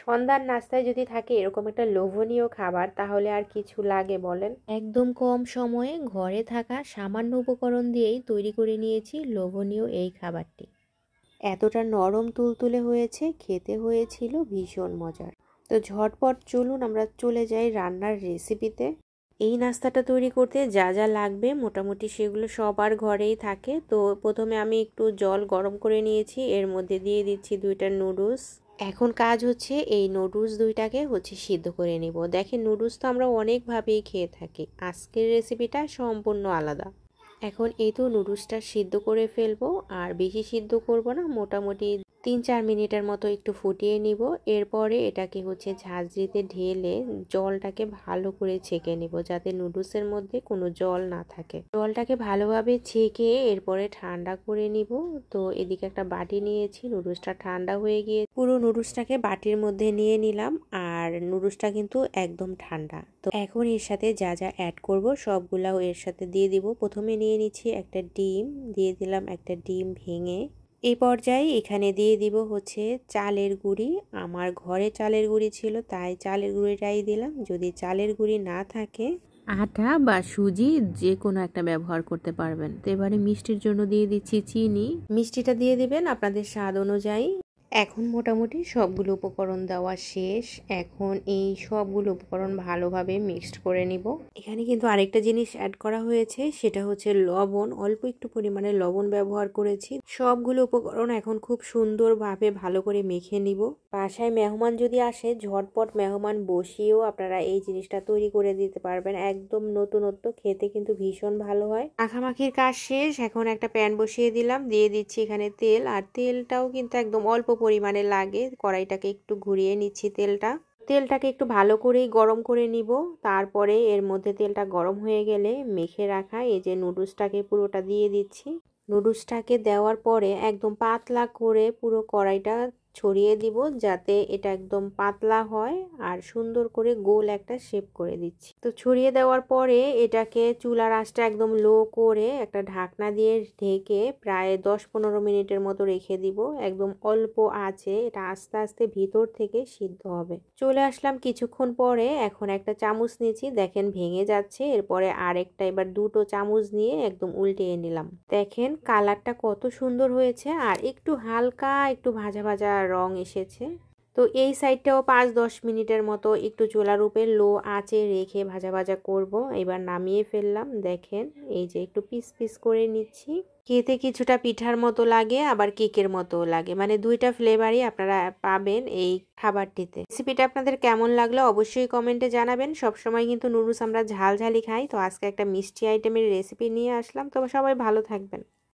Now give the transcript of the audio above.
সন্ধ্যার নাস্তায় যদি থাকে এরকম একটা লোভনীয় খাবার তাহলে আর কিছু লাগে বলেন। একদম কম সময়ে ঘরে থাকা সামান্য উপকরণ দিয়েই তৈরি করে নিয়েছি লোভনীয় এই খাবারটি। এতটা নরম তুলতুলে হয়েছে, খেতে হয়েছিল ভীষণ মজার। তো ঝটপট চলুন আমরা চলে যাই রান্নার রেসিপিতে। এই নাস্তাটা তৈরি করতে যা যা লাগবে মোটামুটি সেগুলো সবার ঘরেই থাকে। তো প্রথমে আমি একটু জল গরম করে নিয়েছি, এর মধ্যে দিয়ে দিচ্ছি 2টা নুডলস। এখন কাজ হচ্ছে এই নুডলস 2টাকে সিদ্ধ করে নিব। দেখেন নুডলস তো আমরা অনেকভাবেই খেয়ে থাকি, আজকের রেসিপিটা সম্পূর্ণ আলাদা। এখন এই তো নুডলসটা সিদ্ধ করে ফেলবো, আর বেশি সিদ্ধ করব না, মোটামুটি 3-4 মিনিটের মতো একটু ফুটিয়ে নিব। এরপরে এটাকে ঝাঁঝরিতে ঢেলে জলটাকে ভালো করে ছেঁকে নিব, যাতে নুডলসের মধ্যে কোনো জল না থাকে। জলটাকে ভালোভাবে ছেঁকে এরপরে ঠান্ডা করে নিব। তো এদিকে একটা বাটি নিয়েছি, নুডলসটা ঠান্ডা হয়ে গিয়ে পুরো নুডলসটাকে বাটির মধ্যে নিয়ে নিলাম। আর নুডলসটা কিন্তু একদম ঠান্ডা। তো এখন এর সাথে যা যা অ্যাড করব সবগুলাও এর সাথে দিয়ে দিব। প্রথমে নিয়ে নিচ্ছি একটা ডিম, দিয়ে দিলাম একটা ডিম ভেঙে। এই পর্যায়ে এখানে দিয়ে দিব চালের গুঁড়ি। আমার ঘরে চালের গুঁড়ি ছিল তাই চালের গুঁড়িটাই দিলাম। যদি চালের গুঁড়ি না থাকে আটা বা সুজি যে কোনো একটা ব্যবহার করতে পারবেন। তো এবারে মিষ্টির জন্য দিয়ে দিচ্ছি চিনি। মিষ্টিটা দিয়ে দিবেন আপনাদের স্বাদ অনুযায়ী। এখন মোটামুটি সবগুলো উপকরণ দেওয়া শেষ। এখন এই সবগুলো উপকরণ ভালোভাবে মিক্সড করে নিব। এখানে কিন্তু আরেকটা জিনিস অ্যাড করা হয়েছে, সেটা লবণ। অল্প একটু পরিমাণে লবণ ব্যবহার করেছি। সবগুলো উপকরণ এখন খুব সুন্দরভাবে ভালো করে মেখে নিব। বাসায় মেহমান যদি আসে, ঝটপট মেহমান বসিয়েও আপনারা এই জিনিসটা তৈরি করে দিতে পারবেন। একদম নতুনত্ব, খেতে কিন্তু ভীষণ ভালো হয়। মাখামাখির কাজ শেষ। এখন একটা প্যান বসিয়ে দিলাম, দিয়ে দিচ্ছি এখানে তেল। আর তেলটাও কিন্তু একদম অল্প পরিমাণে লাগে। কড়াইটাকে একটু ঘুরিয়ে নিচ্ছি তেলটাকে একটু ভালো করেই গরম করে নিব। তারপরে এর মধ্যে তেলটা গরম হয়ে গেলে মেখে রাখা এই যে নুডলসটাকে পুরোটা দিয়ে দিচ্ছি। নুডলসটাকে দেওয়ার পরে একদম পাতলা করে পুরো কড়াইটা ছড়িয়ে দিব, যাতে এটা একদম পাতলা হয়। আর সুন্দর করে গোল একটা শেপ করে দিচ্ছি। তো ছড়িয়ে দেওয়ার পরে এটাকে চুলার আঁচটা একদম লো করে একটা ঢাকনা দিয়ে ঢেকে প্রায় 10-15 মিনিটের মতো রেখে দিব। একদম অল্প আঁচে এটা আস্তে আস্তে ভিতর থেকে সিদ্ধ হবে। চলে আসলাম কিছুক্ষণ পরে। এখন একটা চামচ নিয়েছি, দেখেন ভেঙে যাচ্ছে। এরপরে আরেকটা, এবার 2টো চামচ নিয়ে একদম উল্টিয়ে নিলাম। দেখেন কালারটা কত সুন্দর হয়েছে, আর একটু হালকা একটু ভাজা ভাজা রং এসেছে। তো এই সাইডটাও 5-10 মিনিটের মতো একটু চুলার উপরে লো আঁচে রেখে ভাজা ভাজা করব। এবার নামিয়ে ফেললাম। দেখেন এই যে একটু পিস পিস করে নিচ্ছি। খেতে কিছুটা পিঠার মতো লাগে, আবার কেকের মতো লাগে, মানে 2টা ফ্লেভারই আপনারা পাবেন এই খাবারটিতে। রেসিপিটা আপনাদের কেমন লাগলো অবশ্যই কমেন্টে জানাবেন। সবসময় কিন্তু নুডলস আমরা ঝালঝালি খাই, তো আজকে একটা মিষ্টি আইটেমের রেসিপি নিয়ে আসলাম। তো সবাই ভালো থাকবেন।